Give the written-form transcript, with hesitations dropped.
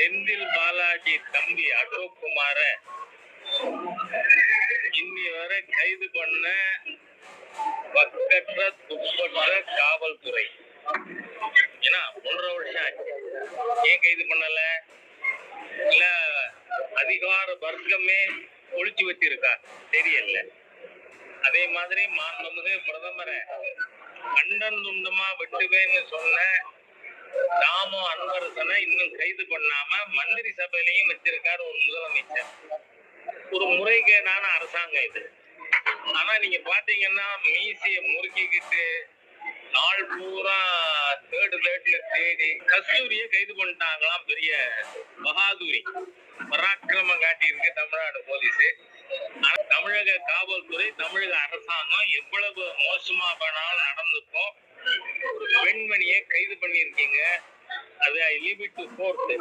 செந்தில் பாலாஜி தம்பி அசோக் குமார இன்னி வரை கைது பண்ண பக்கற்ற துப்பற்ற காவல்துறை. ஏன்னா 1.5 வருஷம் ஆச்சு. ஏன் கைது பண்ணல? இல்ல அதிகார வர்க்கமே ஒழிச்சு வச்சிருக்கா தெரியல. அதே மாதிரி மாண்புமிகு பிரதமரை கண்டன் துண்டமா வெட்டுவேன்னு சொன்ன தாமோ அன்பரசனை இன்னும் கைது பண்ணாம மந்திரி சபையிலையும் வச்சிருக்காரு ஒரு முதலமைச்சர். ஒரு முறைகேடான அரசாங்கம் இது. ஆனா நீங்க பாத்தீங்கன்னா மீசிய முறுக்கிக்கிட்டு நாள் பூரா தேடுல தேடி கஸ்தூரிய கைது பண்ணிட்டாங்களாம். பெரிய பகாதூரி பராக்கிரமம் காட்டியிருக்கு தமிழ்நாடு போலீஸ். ஆனா தமிழக காவல்துறை தமிழக அரசாங்கம் எவ்வளவு மோசமா வேணாலும் நடந்துக்கும். ஒரு பெண்மணியை கைது பண்ணியிருக்கீங்க. அது I leave it to court.